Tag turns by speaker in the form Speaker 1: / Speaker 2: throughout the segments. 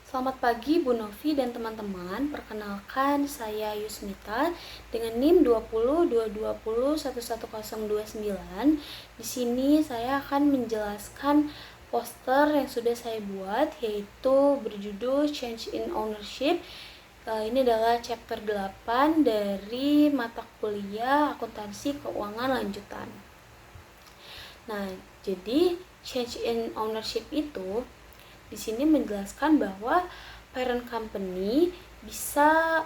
Speaker 1: Selamat pagi Bu Novi dan teman-teman. Perkenalkan saya Yusmita dengan NIM 202020111029. Di sini saya akan menjelaskan poster yang sudah saya buat, yaitu berjudul Change in Ownership. Ini adalah chapter 8 dari mata kuliah Akuntansi Keuangan Lanjutan. Nah, jadi change in ownership itu di sini menjelaskan bahwa parent company bisa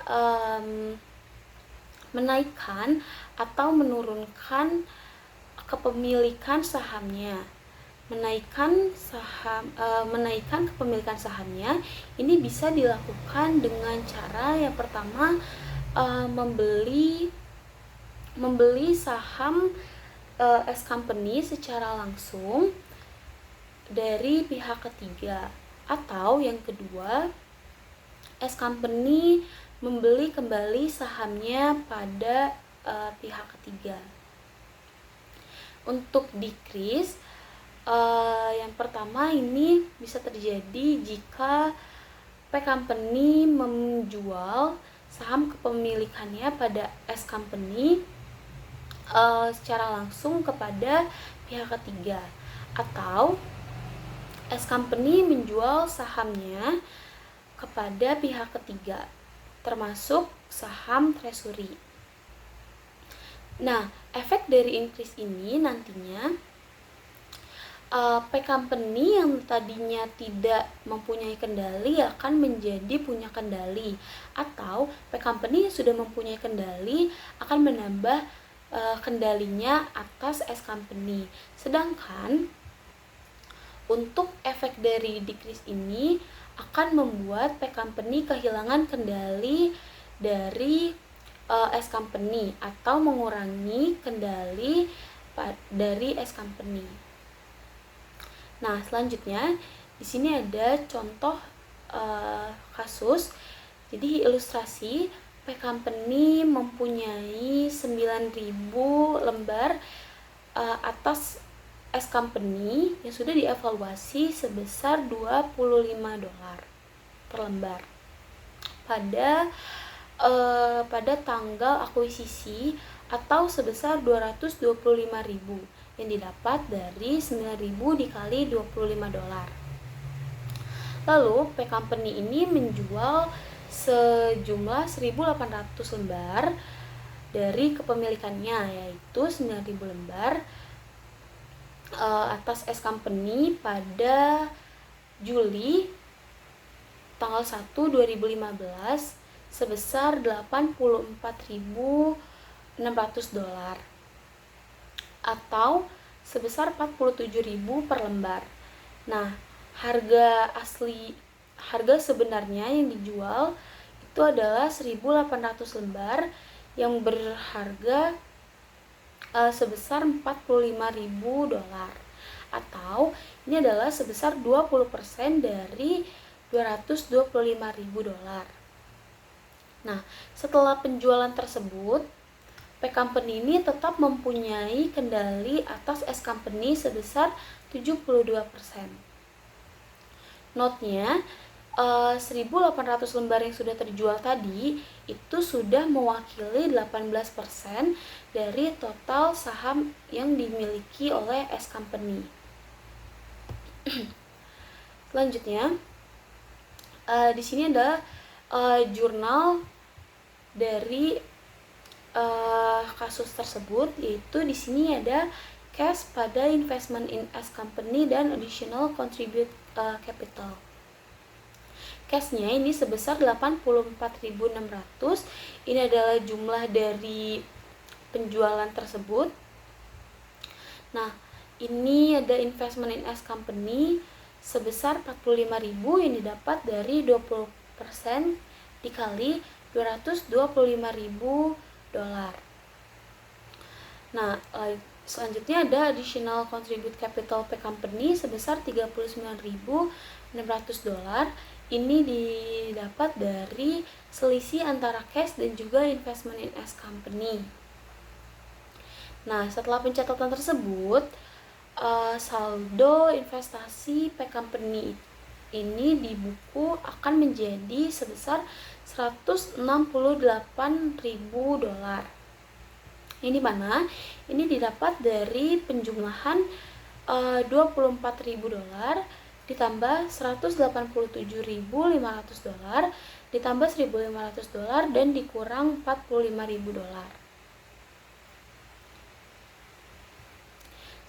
Speaker 1: menaikkan atau menurunkan kepemilikan sahamnya. Menaikkan kepemilikan sahamnya ini bisa dilakukan dengan cara yang pertama, membeli saham as company secara langsung dari pihak ketiga, atau yang kedua, as company membeli kembali sahamnya pada pihak ketiga. Untuk decrease, yang pertama ini bisa terjadi jika P-company menjual saham kepemilikannya pada S-company secara langsung kepada pihak ketiga, atau S-company menjual sahamnya kepada pihak ketiga, termasuk saham treasury. Nah, efek dari increase ini nantinya P-company yang tadinya tidak mempunyai kendali akan menjadi punya kendali, atau P-company yang sudah mempunyai kendali akan menambah kendalinya atas S-company. Sedangkan untuk efek dari decrease ini akan membuat P-company kehilangan kendali dari S-company atau mengurangi kendali dari S-company. Nah, selanjutnya di sini ada contoh kasus. Jadi ilustrasi, P-company mempunyai 9.000 lembar atas S-company yang sudah dievaluasi sebesar $25 per lembar pada tanggal akuisisi, atau sebesar 225.000 yang didapat dari 9.000 dikali $25. Lalu P-company ini menjual sejumlah 1.800 lembar dari kepemilikannya, yaitu 9.000 lembar atas S-company pada Juli tanggal 1, 2015 sebesar $84.600 atau sebesar 47.000 per lembar. Nah, harga sebenarnya yang dijual itu adalah 1.800 lembar yang berharga sebesar $45.000, atau ini adalah sebesar 20% dari $225.000. Nah, setelah penjualan tersebut, P-company ini tetap mempunyai kendali atas S-company sebesar 72%. Notnya, 1.800 lembar yang sudah terjual tadi itu sudah mewakili 18% dari total saham yang dimiliki oleh S-company. Selanjutnya, di sini ada jurnal dari kasus tersebut, yaitu di sini ada cash pada investment in S-company dan additional contribute capital. Cashnya ini sebesar 84.600. Ini adalah jumlah dari penjualan tersebut. Nah, ini ada investment in S-company sebesar 45.000 yang didapat dari 20% dikali $225.000. Nah, selanjutnya ada additional contribute capital P-company sebesar $39.600. Ini didapat dari selisih antara cash dan juga investment in S-company. Nah, setelah pencatatan tersebut, saldo investasi P-company ini di buku akan menjadi sebesar 168.000 dolar. Ini mana? Ini didapat dari penjumlahan 24.000 dolar ditambah 187.500 dolar ditambah 1.500 dolar dan dikurang 45.000 dolar.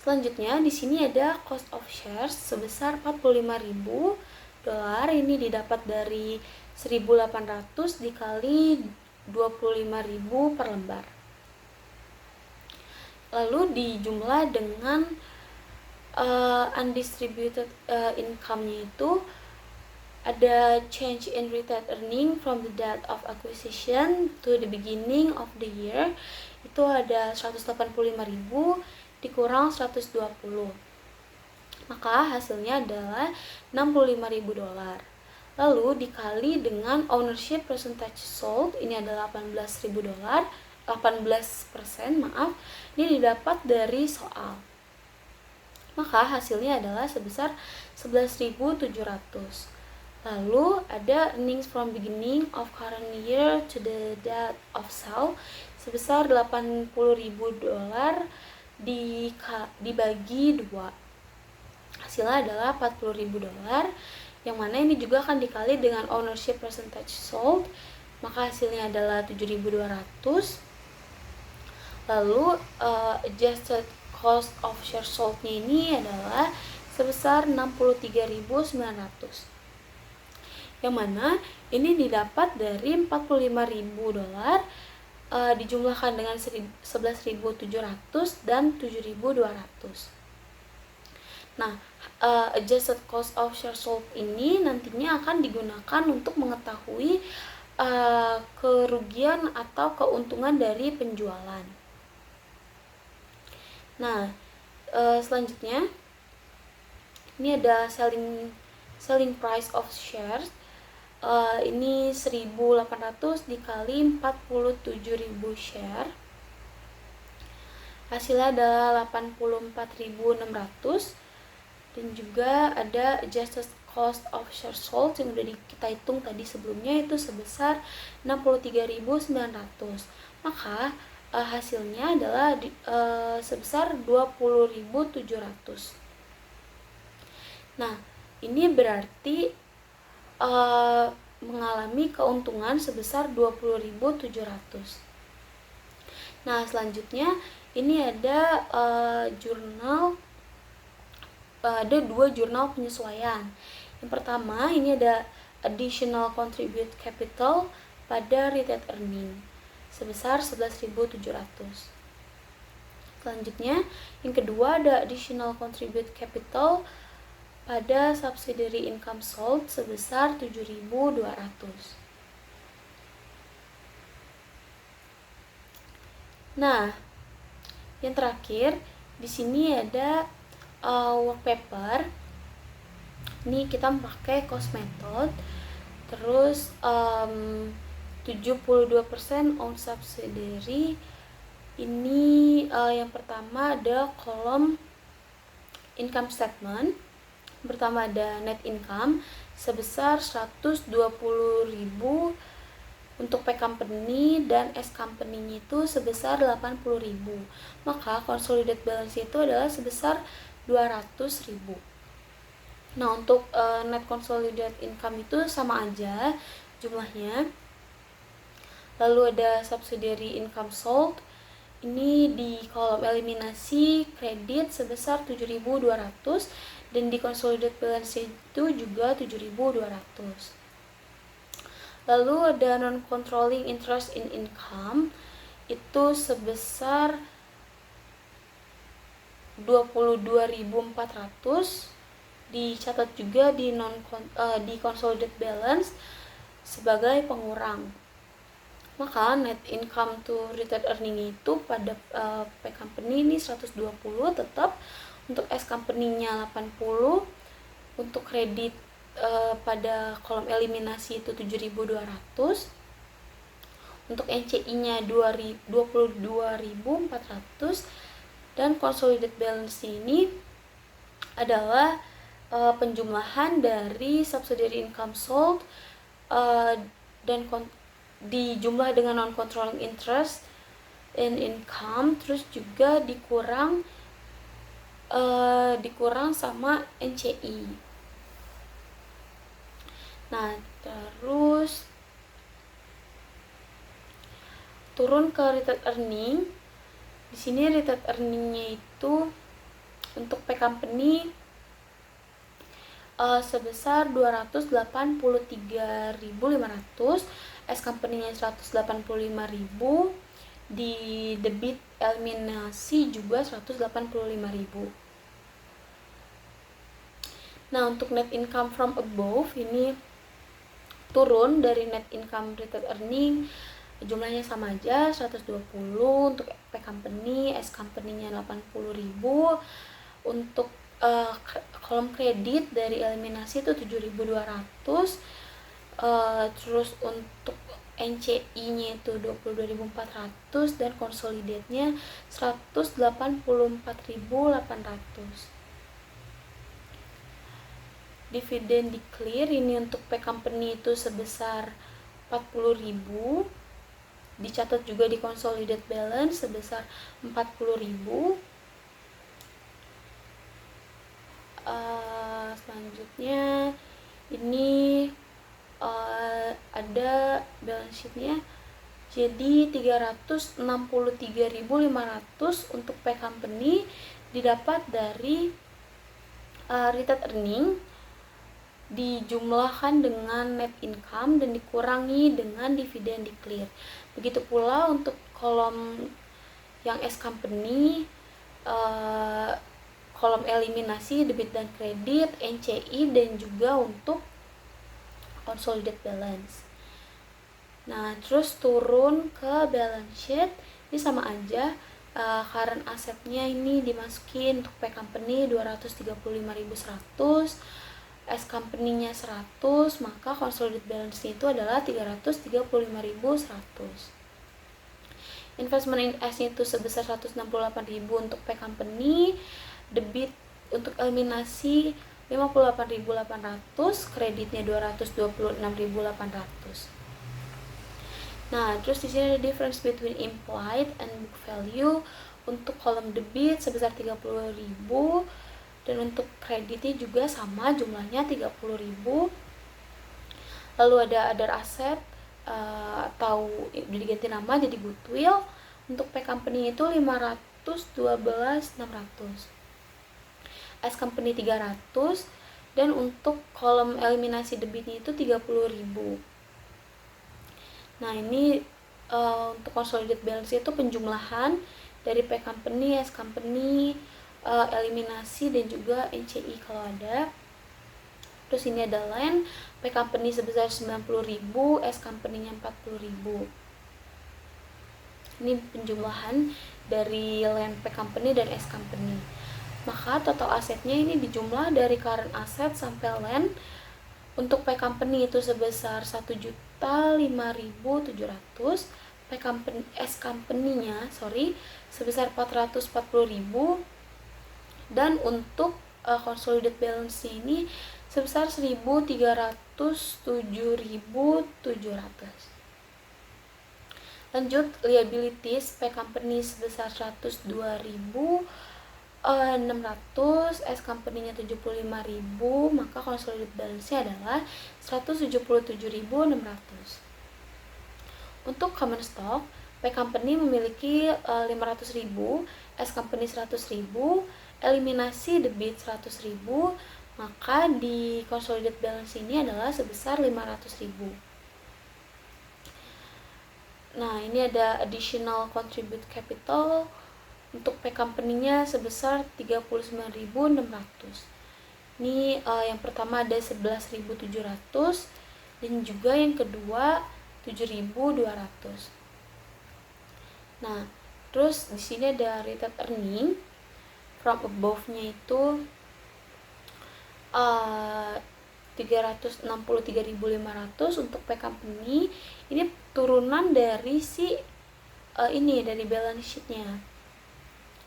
Speaker 1: Selanjutnya di sini ada cost of shares sebesar 45.000 dolar. Ini didapat dari 1.800 dikali 25.000 per lembar. Lalu dijumlah dengan undistributed income-nya itu ada change in retained earning from the date of acquisition to the beginning of the year, itu ada 185.000 dikurang 120, maka hasilnya adalah 65.000 dolar. Lalu dikali dengan ownership percentage sold, ini adalah 18.000 dolar, 18%, ini didapat dari soal. Maka hasilnya adalah sebesar 11.700. Lalu ada earnings from beginning of current year to the date of sale sebesar 80.000 dolar dibagi 2. Hasilnya adalah 40.000 dolar, yang mana ini juga akan dikali dengan ownership percentage sold, maka hasilnya adalah 7.200. Lalu adjusted cost of share sold-nya ini adalah sebesar 63.900, yang mana ini didapat dari 45.000 dolar dijumlahkan dengan 11.700 dan 7.200. Nah, adjusted cost of share sold ini nantinya akan digunakan untuk mengetahui kerugian atau keuntungan dari penjualan. Nah, selanjutnya ini ada selling price of shares. Ini 1.800 dikali 47.000 share. Hasilnya adalah 84.600. Dan juga ada adjusted cost of share sold yang udah kita hitung tadi sebelumnya, itu sebesar 63.900. Maka hasilnya adalah sebesar 20.700. Nah, ini berarti mengalami keuntungan sebesar 20.700. Nah, selanjutnya ini ada ada 2 jurnal penyesuaian. Yang pertama, ini ada additional contribute capital pada retained earning sebesar 11.700. Selanjutnya, yang kedua ada additional contribute capital pada subsidiary income sold sebesar 7.200. Nah, yang terakhir di sini ada work paper. Ini kita pakai cost method. Terus 72% on subsidiary. Ini yang pertama ada kolom income statement. Pertama ada net income sebesar 120.000 untuk P company dan S company-nya itu sebesar 80.000. Maka consolidated balance itu adalah sebesar 200.000. Nah, untuk net consolidated income itu sama aja jumlahnya. Lalu ada subsidiary income sold. Ini di kolom eliminasi kredit sebesar 7.200 dan di consolidated balance itu juga 7.200. Lalu ada non controlling interest in income itu sebesar 22.400, dicatat juga di di consolidated balance sebagai pengurang. Maka net income to retained earning itu pada P company ini 120 tetap, untuk S company-nya 80, untuk kredit pada kolom eliminasi itu 7.200, untuk NCI-nya 22.400, dan consolidated balance ini adalah penjumlahan dari subsidiary income sold dan dijumlah dengan non controlling interest in income, terus juga dikurang sama NCI. Nah, terus turun ke retained earning. Di sini retained earningnya itu untuk P company sebesar 283.500, S company-nya 185.000, di debit eliminasi juga 185.000. Nah, untuk net income from above ini turun dari net income retained earning, jumlahnya sama aja 120 untuk P company, S company-nya 80.000. Untuk kolom kredit dari eliminasi itu 7.200, terus untuk NCI-nya itu 22.400 dan konsolidatnya 184.800. Dividen declare ini untuk P company itu sebesar 40.000, dicatat juga di consolidated balance sebesar 40.000. Selanjutnya ini ada balance sheet-nya. Jadi 363.500 untuk P company didapat dari retained earning, dijumlahkan dengan net income dan dikurangi dengan dividen declare. Begitu pula untuk kolom yang S company, kolom eliminasi debit dan kredit, NCI, dan juga untuk consolidated balance. Nah, terus turun ke balance sheet, ini sama aja. Current assetnya ini dimasukin untuk P company 235.100, S company-nya 100, maka consolidated balance-nya itu adalah 335.100. Investment in S itu sebesar 168.000 untuk P company, debit untuk eliminasi 58.800, kreditnya 226.800. Nah, terus di sini ada difference between implied and book value. Untuk kolom debit sebesar 30.000 dan untuk kreditnya juga sama, jumlahnya 30.000. Lalu ada other asset atau diganti nama jadi goodwill. Untuk P company itu 512.600, S company 300, dan untuk kolom eliminasi debitnya itu 30.000. Nah, ini untuk consolidated balance itu penjumlahan dari P company, S company, eliminasi, dan juga NCI kalau ada. Terus ini ada land, P company sebesar 90.000, S company-nya 40.000. Ini penjumlahan dari land P company dan S company. Maka total asetnya ini dijumlah dari current asset sampai land. Untuk P company itu sebesar 1.005.700, P company, S company-nya sebesar 440.000, dan untuk consolidated balance-nya ini sebesar 1.307.700. Lanjut, liabilities P company sebesar 102.600, S company-nya 75.000, maka consolidated balance-nya adalah 177.600. Untuk common stock, P company memiliki 500.000, S company 100.000, eliminasi debit 100.000, maka di consolidated balance ini adalah sebesar 500.000. Nah, ini ada additional contribute capital untuk P company-nya sebesar 39.600. Ini yang pertama ada 11.700 dan juga yang kedua 7.200. Nah, terus di sini ada retained earning from above-nya itu 363.500 untuk P company. Ini turunan dari dari balance sheet-nya.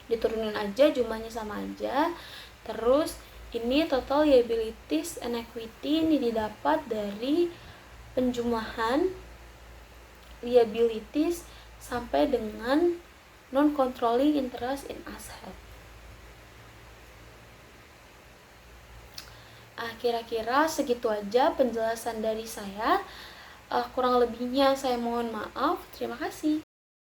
Speaker 1: Diturunin aja, jumlahnya sama aja. Terus Ini total liabilities and equity ini didapat dari penjumlahan liabilities sampai dengan non-controlling interest in asset. Kira-kira segitu aja penjelasan dari saya. Kurang lebihnya saya mohon maaf. Terima kasih.